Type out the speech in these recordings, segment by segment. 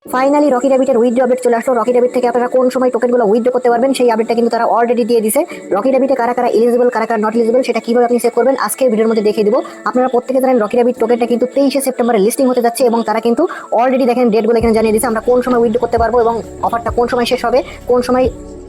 Finally Rocky র্যাবিটের withdraw update চলে আসলো। Rocky rabbit থেকে আপনারা কোন সময় টোকেনগুলো উইথড্র করতে পারবেন সেই আপডেটটা কিন্তু তারা অলরেডি দিয়ে দিছে। রকি র্যাবিটে কারা কারা এলিজিবল, কারা কারা নট এলিজিবল, সেটা কিভাবে আপনি চেক করবেন আজকের ভিডিওর মধ্যে দেখিয়ে দিব। আপনারা প্রত্যেকে জানেন রকি র্যাবিট টোকেনটা কিন্তু 23শে সেপ্টেম্বরে লিস্টিং হতে যাচ্ছে এবং তারা কিন্তু অলরেডি দেখেন ডেটগুলো এখানে জানিয়ে দিয়েছে আমরা কোন সময় উইথড্র করতে পারবো এবং অফারটা কোন সময় শেষ হবে, কোন সময়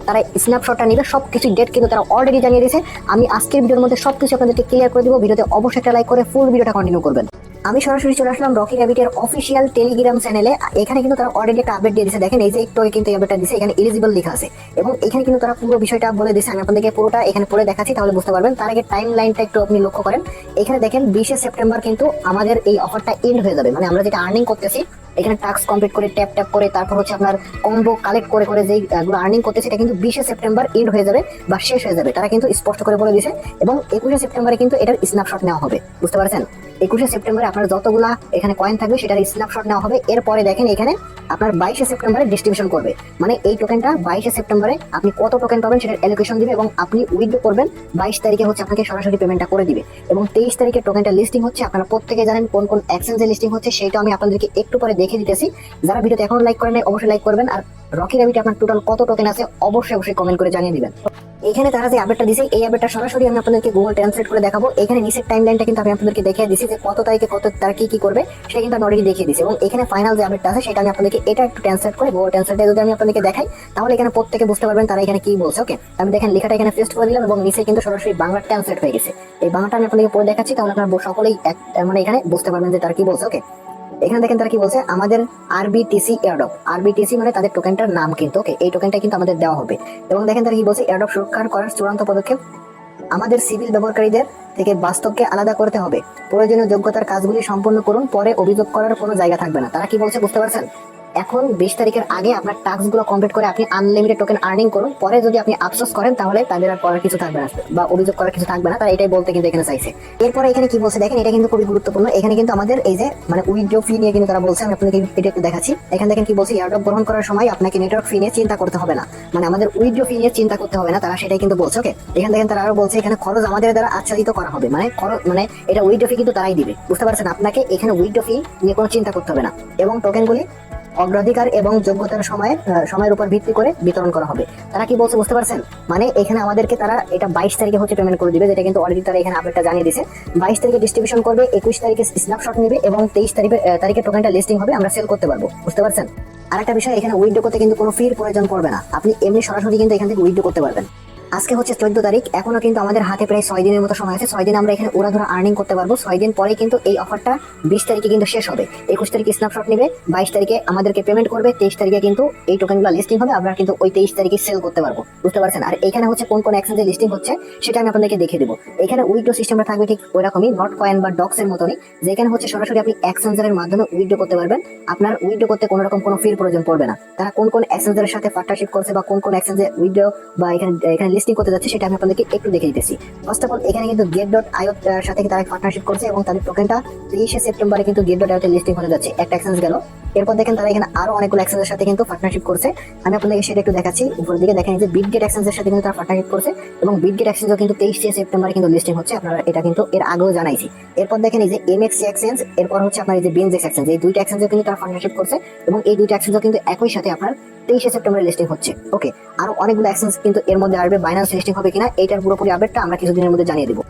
তারা স্ন্যাপশটটা নিবে, সব কিছু ডেট কিন্তু তারা অলরেডি জানিয়ে দিয়েছে। আমি আজকের ভিডিওর মধ্যে সবকিছু আপনাদেরকে ক্লিয়ার করে দিব। ভিডিওতে অবশ্যই একটা লাইক করে ফুল ভিডিওটা কন্টিনিউ করবেন। আমি সরাসরি চলে আসলাম রকি র্যাবিটের অফিসিয়াল টেলিগ্রাম চ্যানেলে। এখানে কিন্তু তারা অলরেডি একটা আপডেট দিয়ে দিয়েছে। দেখেন এই যে একটু কিন্তু এই আপডেটটা দিয়েছে, এখানে এলিজিবল লেখা আছে এবং এখানে কিন্তু তারা পুরো বিষয়টা বলে দিয়েছে। আমি আপনাদেরকে পুরোটা এখানে পড়ে দেখাচ্ছি, তাহলে বুঝতে পারবেন। তার আগে টাইম লাইনটা একটু আপনি লক্ষ্য করেন। এখানে দেখেন 20শে সেপ্টেম্বর কিন্তু আমাদের এই অফারটা এন্ড হয়ে যাবে, মানে আমরা যেটা আর্নিং করতেছি এখানে টাস্ক কমপ্লিট করে ট্যাপ ট্যাপ করে তারপর হচ্ছে আপনার কম্বো কালেক্ট করে করে যেই আর্নিং করতেছে এটা কিন্তু 20শে সেপ্টেম্বর এন্ড হয়ে যাবে বা শেষ হয়ে যাবে, তারা কিন্তু স্পষ্ট করে বলে দিয়েছে। এবং 21শে সেপ্টেম্বরে কিন্তু এটার স্ন্যাপশট নেওয়া হবে, বুঝতে পারছেন। 21শে সেপ্টেম্বরে আপনার যতগুলা এখানে কয়েন থাকবে সেটার স্ন্যাপশট নেওয়া হবে। এরপরে দেখেন এখানে আপনার 22শে সেপ্টেম্বরে ডিস্ট্রিবিউশন করবে, মানে এই টোকেনটা 22শে সেপ্টেম্বরে আপনি কত টোকেন পাবেন সেটার অ্যালোকেশন দিবে এবং আপনি উইথড্র করবেন 22 তারিখে হচ্ছে আপনাকে সরাসরি পেমেন্টটা করে দিবে। এবং 23 তারিখে টোকেনটা লিস্টিং হচ্ছে। আপনারা প্রত্যেকে জানেন কোন কোন এক্সচেঞ্জে লিস্টিং হচ্ছে, সেটা আমি আপনাদেরকে একটু পরে দেখে দিতেছি। যারা ভিডিওতে এখনো লাইক করেন নাই অবশ্যই লাইক করবেন, আর রকি র্যাবিটে আপনার টোটাল কত টোকেন আছে অবশ্যই কমেন্ট করে জানিয়ে দিবেন। এখানে তারা যে আপডেটটা দিছে এই আপডেটটা সরাসরি আমি আপনাদেরকে গুগল ট্রান্সলেট করে দেখাবো। এখানে নিচের টাইমলাইনটা কিন্তু আমি আপনাদেরকে দেখিয়ে দিছি যে কত তারিখে কত তারা কি করবে সেটা কিন্তু আমি অলরেডি দেখিয়ে দিছি। এবং এখানে ফাইনাল যে আপডেটটা আছে সেটা আমি আপনাদেরকে এটা একটু ট্রান্সলেট করে গুগল ট্রান্সলেটে যদি আমি আপনাদেরকে দেখাই তাহলে এখানে প্রত্যেকে বুঝতে পারবেন তারা এখানে কি বলছে। ওকে, আমি দেখেন লেখাটা এখানে পেস্ট করে দিলাম এবং নিচে কিন্তু সরাসরি বাংলা ট্রান্সলেট হয়ে গেছে। এই বাংলাটা আমি আপনাদেরকে পড়ে দেখাচ্ছি, তাহলে আপনারা সকলেই মানে এখানে বুঝতে পারবেন যে তারা কি বলছে। ওকে, এখানে দেখেন তারা কি বলছে, আমাদের আরবিটিসি এয়ারড্রপ, আরবিটিসি মানে তাদের টোকেনটার নাম কিন্তু। ওকে, এই টোকেনটা কিন্তু আমাদের দেওয়া হবে। এবং দেখেন তারা কি বলছে, এয়ারড্রপ সুরক্ষা করার চূড়ান্ত পদক্ষেপ আমাদের সিভিল ব্যবহারকারীদের থেকে বাস্তবকে আলাদা করতে হবে। প্রয়োজনীয় যোগ্যতার কাজগুলি সম্পন্ন করুন, পরে অভিযোগ করার কোনো জায়গা থাকবে না। তারা কি বলছে বুঝতে পারছেন। এখন 20 তারিখের আগে আপনার টাস্কগুলো কমপ্লিট করে আপনি আনলিমিটেড টোকেন আর্নিং করুন, পরে যদি আপনি আফসোস করেন তাহলে তাদের আর করার কিছু থাকবে না বা অভিযোগ করার কিছু থাকবে না। তারা এটাই বলতে কিন্তু এখানে চাইছে। এরপরে এখানে কি বলছে দেখেন, এটা কিন্তু খুবই গুরুত্বপূর্ণ। এখানে কিন্তু আমাদের এই যে মানে উইথড্র ফি নিয়ে কিন্তু তারা বলছে, আমি আপনাকে এটা একটু দেখাচ্ছি। এখানে দেখেন কি বলছে, এয়ারড্রপ গ্রহণ করার সময় আপনাকে নেটওয়ার্ক ফি নিয়ে চিন্তা করতে হবে না, মানে আমাদের উইথড্র ফি নিয়ে চিন্তা করতে হবে না, তারা সেটাই কিন্তু বলছে। ওকে, এখানে দেখেন তারা আরো বলছে এখানে খরচ আমাদের দ্বারা আচ্ছাদিত করা হবে, মানে খরচ মানে এটা উইথড্র ফি কিন্তু তারাই দিবে, বুঝতে পারছেন। আপনাকে এখানে উইথড্র ফি নিয়ে কোনো চিন্তা করতে হবে না। এবং টোকেনগুলি অগ্রাধিকার এবং যোগ্যতার সময়ের উপর ভিত্তি করে বিতরণ করা হবে। তারা কি বলছে বুঝতে পারছেন, মানে এখানে আমাদেরকে তারা এটা 22 তারিখে হচ্ছে পেমেন্ট করে দিবে, যেটা কিন্তু অলরেডি তারা এখানে আপডেটটা জানিয়ে দিয়েছে। 22 তারিখে ডিস্ট্রিবিউশন করবে, 21 তারিখে স্ন্যাপশট নেবে এবং 23 তারিখে টোকেনটা লিস্টিং হবে, আমরা সেল করতে পারবো, বুঝতে পারছেন। আরেকটা বিষয়, এখানে উইথড্র করতে কিন্তু কোনো ফির প্রয়োজন পড়বে না, আপনি এমনি সরাসরি কিন্তু এখান থেকে উইথড্র করতে পারবেন। আজকে হচ্ছে 14 তারিখ, এখনো কিন্তু আমাদের হাতে প্রায় 6 দিনের মতো সময় আছে। 6 দিন আমরা এখানে উড়াধুরা আর্নিং করতে পারবো। 6 দিন পরে কিন্তু এই অফারটা 20 তারিখে কিন্তু শেষ হবে। 21 তারিখে স্ন্যাপশট নেবে, 22 তারিখে আমাদেরকে পেমেন্ট করবে, 23 তারিখে কিন্তু এই টোকেনগুলো লিস্টিং হবে, আমরা কিন্তু ওই 23 তারিখে সেল করতে পারবো, বুঝতে পারছেন। আর এখানে হচ্ছে কোন কোন এক্সচেঞ্জে লিস্টিং হচ্ছে সেটা আমি আপনাদেরকে দেখিয়ে দেবো। এখানে উইথড্র সিস্টেমটা থাকবে ঠিক ওইরকমই, নট কয়েন বা ডক্স এর মতনই, যেখানে হচ্ছে সরাসরি আপনি এক্সচেঞ্জের মাধ্যমে উইথড্র করতে পারবেন। আপনার উইথড্র করতে কোনো রকম কোনো ফির প্রয়োজন পড়বে না। তারা কোন কোন এক্সচেঞ্জের সাথে পার্টনারশিপ করছে বা কোন কোন এক্সচেঞ্জে উইথড্র বা এখানে লিস্টিং করতে যাচ্ছে সেটা আমি আপনাদেরকে একটু দেখে দিতেছি। ফার্স্ট অফ অল এখানে কিন্তু get.io এর সাথে তারা পার্টনারশিপ করছে এবং তাদের টোকেনটা 23শে সেপ্টেম্বরে কিন্তু get.io তে লিস্টিং হতে যাচ্ছে, একটা এক্সচেঞ্জ গেল। এরপর দেখেন তারা এখানে আরো অনেকগুলো এক্সচেঞ্জের সাথে কিন্তু পার্টনারশিপ করছে, আমি আপনাদেরকে সেটা একটু দেখাচ্ছি। উপরের দিকে দেখেন যে বিটগেট এক্সচেঞ্জের সাথে কিন্তু তারা পার্টনারশিপ করছে এবং বিটগেট এক্সচেঞ্জও কিন্তু 23শে সেপ্টেম্বরে কিন্তু লিস্টিং হচ্ছে, আপনারা এটা কিন্তু এর আগেও জানাইছি। এরপর দেখেন এই যে এমএক্সি এক্সচেঞ্জ, এরপর হচ্ছে আপনার এই যে বিনজেক্স এক্সচেঞ্জ, এই দুইটা এক্সচেঞ্জও কিন্তু তারা পার্টনারশিপ করছে এবং এই দুইটা এক্সচেঞ্জও কিন্তু একই সাথে আপনার 23শে সেপ্টেম্বরে লিস্টিং হচ্ছে। ওকে, আরো অনেকগুলো এক্সচেঞ্জ কিন্তু এর মধ্যে আসবে। বাইন্যান্স লিস্টিং হবে কিনা এটার পুরোপুরি আপডেটটা আমরা কিছুদিনের মধ্যে জানিয়ে দেবো।